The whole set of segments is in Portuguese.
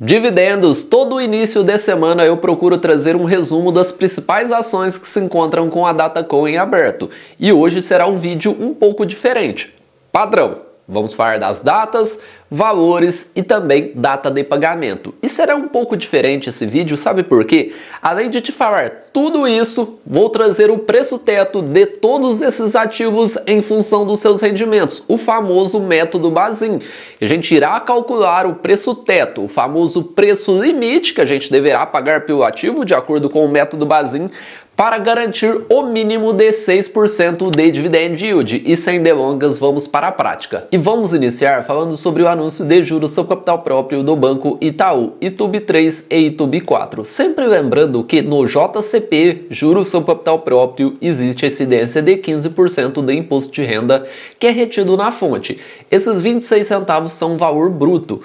Dividendos. Todo início de semana eu procuro trazer um resumo das principais ações que se encontram com a Datacom em aberto. E hoje será um vídeo um pouco diferente. Padrão. Vamos falar das datas, valores e também data de pagamento. E será um pouco diferente esse vídeo, sabe por quê? Além de te falar tudo isso, vou trazer o preço teto de todos esses ativos em função dos seus rendimentos, o famoso método Bazin. A gente irá calcular o preço teto, o famoso preço limite que a gente deverá pagar pelo ativo de acordo com o método Bazin, para garantir o mínimo de 6% de dividend yield. E sem delongas, vamos para a prática. E vamos iniciar falando sobre o anúncio de juros sobre capital próprio do Banco Itaú, Itub 3 e Itub 4. Sempre lembrando que no JCP, juros sobre capital próprio, existe a incidência de 15% de imposto de renda que é retido na fonte. Esses 26 centavos são um valor bruto,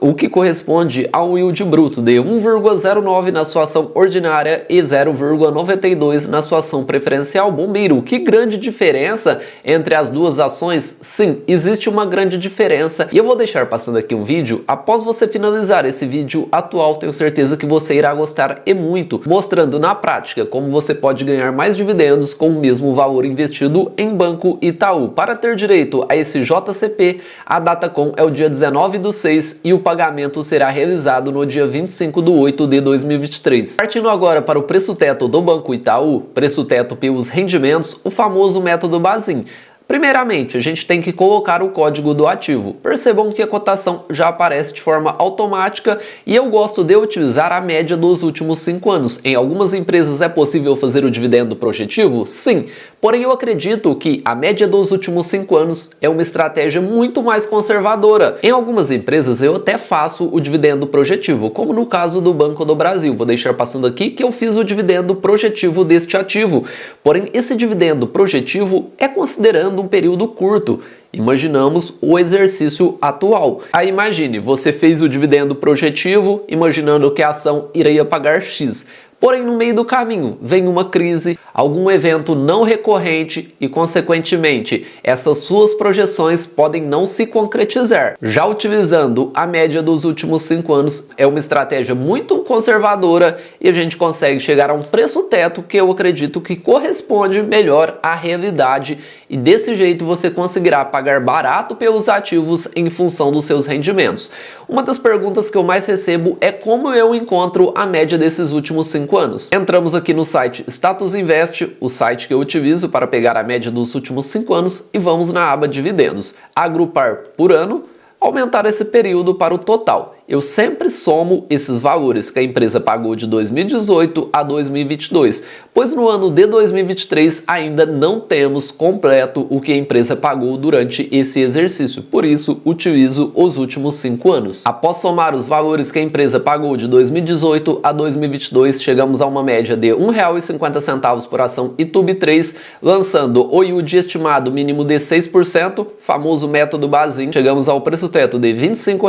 o que corresponde a um yield bruto de 1,09 na sua ação ordinária e 0,92 na sua ação preferencial bombeiro. Que grande diferença entre as duas ações? Sim, existe uma grande diferença e eu vou deixar passando aqui um vídeo. Após você finalizar esse vídeo atual, tenho certeza que você irá gostar e muito, mostrando na prática como você pode ganhar mais dividendos com o mesmo valor investido em Banco Itaú. Para ter direito a esse JCP, a Datacom é o dia 19/6 e o pagamento será realizado no dia 25/8 de 2023. Partindo agora para o preço teto do Banco Itaú, preço teto pelos rendimentos, o famoso método Bazin. Primeiramente, a gente tem que colocar o código do ativo. Percebam que a cotação já aparece de forma automática e eu gosto de utilizar a média dos últimos 5 anos. Em algumas empresas é possível fazer o dividendo projetivo? Sim, porém eu acredito que a média dos últimos 5 anos é uma estratégia muito mais conservadora. Em algumas empresas eu até faço o dividendo projetivo, como no caso do Banco do Brasil. Vou deixar passando aqui que eu fiz o dividendo projetivo deste ativo. Porém, esse dividendo projetivo é considerando um período curto. Imaginamos o exercício atual. Aí imagine, você fez o dividendo projetivo imaginando que a ação iria pagar X. Porém, no meio do caminho, vem uma crise, algum evento não recorrente e, consequentemente, essas suas projeções podem não se concretizar. Já utilizando a média dos últimos 5 anos, é uma estratégia muito conservadora e a gente consegue chegar a um preço teto que eu acredito que corresponde melhor à realidade e desse jeito você conseguirá pagar barato pelos ativos em função dos seus rendimentos. Uma das perguntas que eu mais recebo é como eu encontro a média desses últimos 5 anos. Entramos aqui no site Status Invest, o site que eu utilizo para pegar a média dos últimos 5 anos, e vamos na aba Dividendos, agrupar por ano, aumentar esse período para o total. Eu sempre somo esses valores que a empresa pagou de 2018 a 2022, pois no ano de 2023 ainda não temos completo o que a empresa pagou durante esse exercício, por isso utilizo os últimos 5 anos. Após somar os valores que a empresa pagou de 2018 a 2022, chegamos a uma média de R$ 1,50 por ação Itub 3, lançando o yield estimado mínimo de 6%, famoso método Bazin. Chegamos ao preço teto de R$ 25,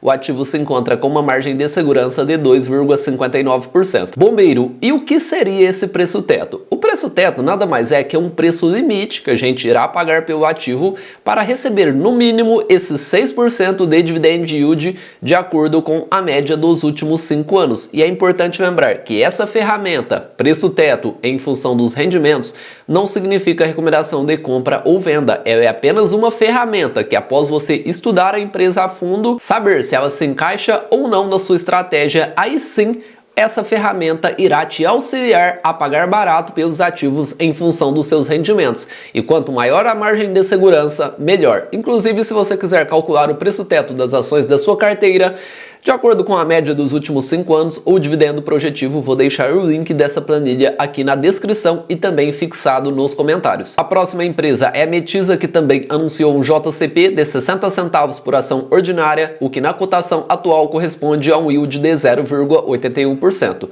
o ativo se encontra com uma margem de segurança de 2,59%. Bombeiro, e o que seria esse preço teto? O preço teto nada mais é que um preço limite que a gente irá pagar pelo ativo para receber no mínimo esses 6% de dividend yield de acordo com a média dos últimos 5 anos. E é importante lembrar que essa ferramenta, preço teto em função dos rendimentos, não significa recomendação de compra ou venda. Ela é apenas uma ferramenta que, após você estudar a empresa a fundo, saber se ela se encaixa ou não na sua estratégia, aí sim essa ferramenta irá te auxiliar a pagar barato pelos ativos em função dos seus rendimentos. E quanto maior a margem de segurança, melhor. Inclusive, se você quiser calcular o preço teto das ações da sua carteira, de acordo com a média dos últimos 5 anos ou dividendo projetivo, vou deixar o link dessa planilha aqui na descrição e também fixado nos comentários. A próxima empresa é a Metisa, que também anunciou um JCP de 60 centavos por ação ordinária, o que na cotação atual corresponde a um yield de 0,81%.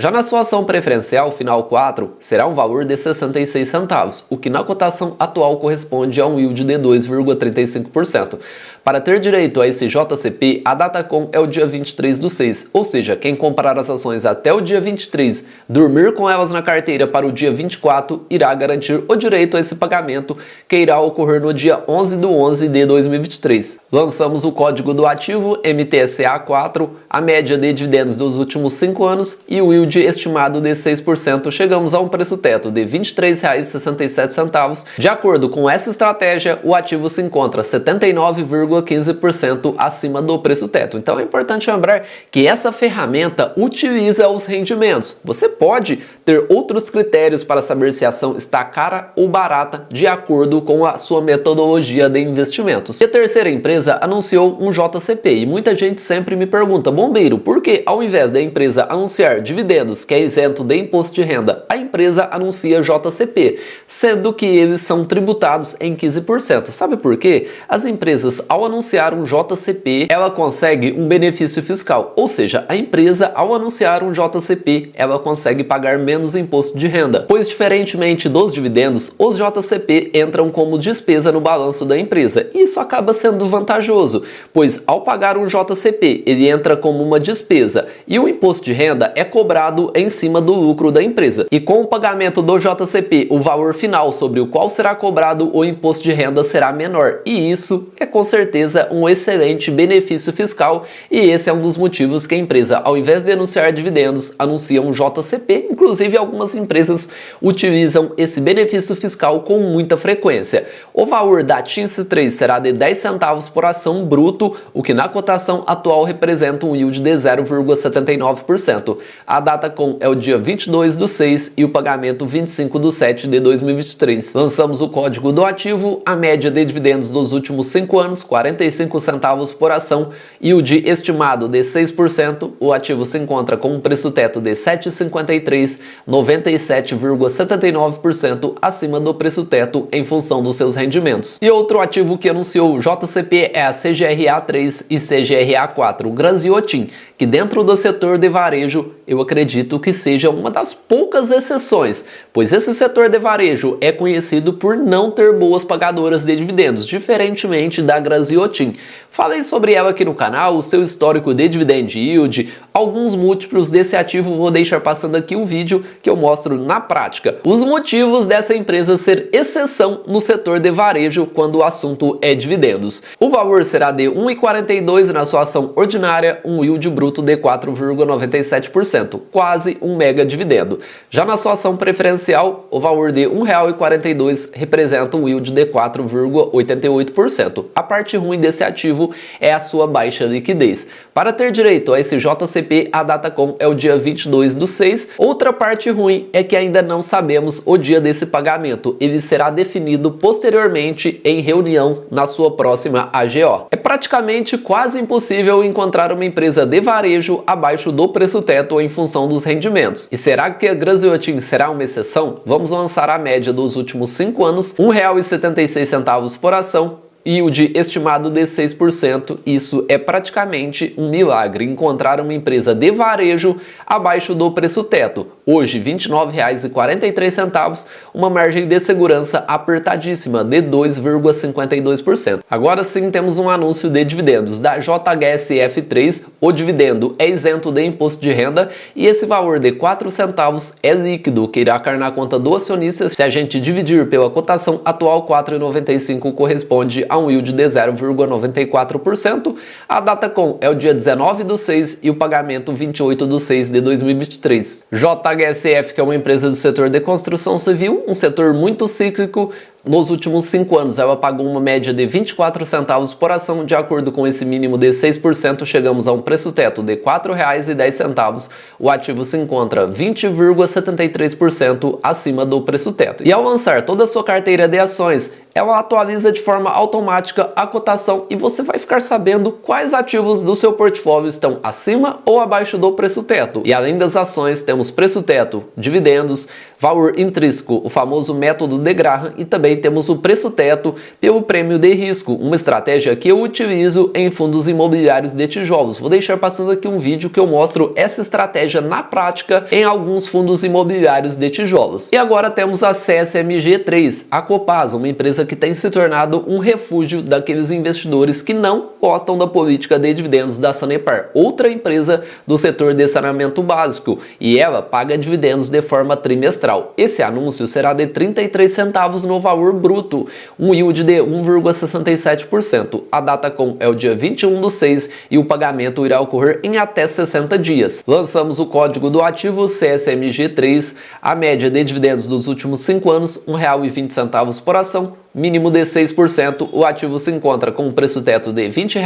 Já na sua ação preferencial final 4, será um valor de 66 centavos, o que na cotação atual corresponde a um yield de 2,35%. Para ter direito a esse JCP, a Datacom é o dia 23/6, ou seja, quem comprar as ações até o dia 23, dormir com elas na carteira para o dia 24, irá garantir o direito a esse pagamento, que irá ocorrer no dia 11/11 de 2023. Lançamos o código do ativo MTSA4, a média de dividendos dos últimos 5 anos e o yield estimado de 6%. Chegamos a um preço teto de R$ 23,67. De acordo com essa estratégia, o ativo se encontra 79,15% acima do preço teto. Então é importante lembrar que essa ferramenta utiliza os rendimentos. Você pode ter outros critérios para saber se a ação está cara ou barata de acordo com a sua metodologia de investimentos. E a terceira empresa anunciou um JCP e muita gente sempre me pergunta: Bombeiro, por que ao invés da empresa anunciar dividendos, que é isento de imposto de renda, a empresa anuncia JCP, sendo que eles são tributados em 15%? Sabe por quê? As empresas, ao anunciar um JCP, ela consegue um benefício fiscal, ou seja, a empresa, ao anunciar um JCP, ela consegue pagar menos imposto de renda, pois diferentemente dos dividendos, os JCP entram como despesa no balanço da empresa, e isso acaba sendo vantajoso, pois ao pagar um JCP, ele entra como uma despesa, e o imposto de renda é cobrado em cima do lucro da empresa. E com o pagamento do JCP, o valor final sobre o qual será cobrado o imposto de renda será menor, e isso é com certeza um excelente benefício fiscal, e esse é um dos motivos que a empresa, ao invés de anunciar dividendos, anuncia um JCP. Inclusive, algumas empresas utilizam esse benefício fiscal com muita frequência. O valor da TINS3 será de 10 centavos por ação bruto, o que na cotação atual representa um yield de 0,79%. A Datacom é o dia 22/6 e o pagamento 25/7 de 2023. Lançamos o código do ativo, a média de dividendos dos últimos 5 anos, 45 centavos por ação, yield estimado de 6%, o ativo se encontra com um preço teto de R$ 7,53, 97,79% acima do preço teto em função dos seus rendimentos. E outro ativo que anunciou o JCP é a CGRA3 e CGRA4, o Graziotin, que dentro do setor de varejo eu acredito que seja uma das poucas exceções, pois esse setor de varejo é conhecido por não ter boas pagadoras de dividendos, diferentemente da Graziotin. Falei sobre ela aqui no canal, o seu histórico de dividend yield, alguns múltiplos desse ativo, vou deixar passando aqui o vídeo que eu mostro na prática. Os motivos dessa empresa ser exceção no setor de varejo quando o assunto é dividendos. O valor será de R$ 1,42 na sua ação ordinária, um yield bruto de 4,97%, quase um mega dividendo. Já na sua ação preferencial, o valor de R$ 1,42 representa um yield de 4,88%. A parte ruim desse ativo é a sua baixa liquidez. Para ter direito a esse JCP, a Datacom é o dia 22/6. Outra parte ruim é que ainda não sabemos o dia desse pagamento. Ele será definido posteriormente em reunião na sua próxima AGO. É praticamente quase impossível encontrar uma empresa de varejo abaixo do preço teto em função dos rendimentos. E será que a Graziotin será uma exceção? Vamos lançar a média dos últimos 5 anos, R$ 1,76 por ação, yield estimado de 6%. Isso é praticamente um milagre, encontrar uma empresa de varejo abaixo do preço teto. Hoje, R$ 29,43, uma margem de segurança apertadíssima de 2,52%. Agora sim temos um anúncio de dividendos da JHSF3. O dividendo é isento de imposto de renda e esse valor de 4 centavos é líquido, que irá cair na conta do acionista. Se a gente dividir pela cotação atual, R$ 4,95 corresponde a um yield de 0,94%. A Datacom é o dia 19/6 e o pagamento 28/6 de 2023. JHSF, que é uma empresa do setor de construção civil, um setor muito cíclico. Nos últimos 5 anos, ela pagou uma média de 24 centavos por ação. De acordo com esse mínimo de 6%, chegamos a um preço teto de R$ 4,10. O ativo se encontra 20,73% acima do preço teto. E ao lançar toda a sua carteira de ações, ela atualiza de forma automática a cotação e você vai ficar sabendo quais ativos do seu portfólio estão acima ou abaixo do preço teto. E além das ações, temos preço teto, dividendos, valor intrínseco, o famoso método de Graham, e também temos o preço teto pelo prêmio de risco, uma estratégia que eu utilizo em fundos imobiliários de tijolos. Vou deixar passando aqui um vídeo que eu mostro essa estratégia na prática em alguns fundos imobiliários de tijolos. E agora temos a CSMG3, a Copasa, uma empresa que tem se tornado um refúgio daqueles investidores que não gostam da política de dividendos da Sanepar, outra empresa do setor de saneamento básico, e ela paga dividendos de forma trimestral. Esse anúncio será de 33 centavos no valor bruto, um yield de 1,67%. A data com é o dia 21/6 e o pagamento irá ocorrer em até 60 dias. Lançamos o código do ativo CSMG3, a média de dividendos dos últimos 5 anos, R$ 1,20 por ação, mínimo de 6%, o ativo se encontra com um preço teto de R$ 20,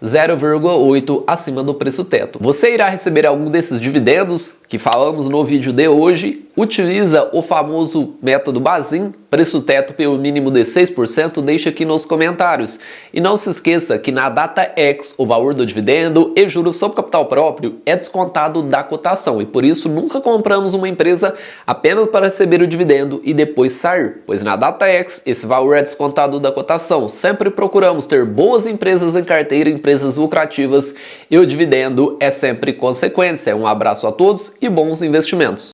0,8 acima do preço teto. Você irá receber algum desses dividendos que falamos no vídeo de hoje? Utiliza o famoso método Bazin, preço teto pelo mínimo de 6%? Deixa aqui nos comentários. E não se esqueça que na data X o valor do dividendo e juros sobre capital próprio é descontado da cotação, e por isso nunca compramos uma empresa apenas para receber o dividendo e depois sair, pois na data X esse valor é descontado da cotação. Sempre procuramos ter boas empresas em carteira, empresas lucrativas, e o dividendo é sempre consequência. Um abraço a todos e bons investimentos.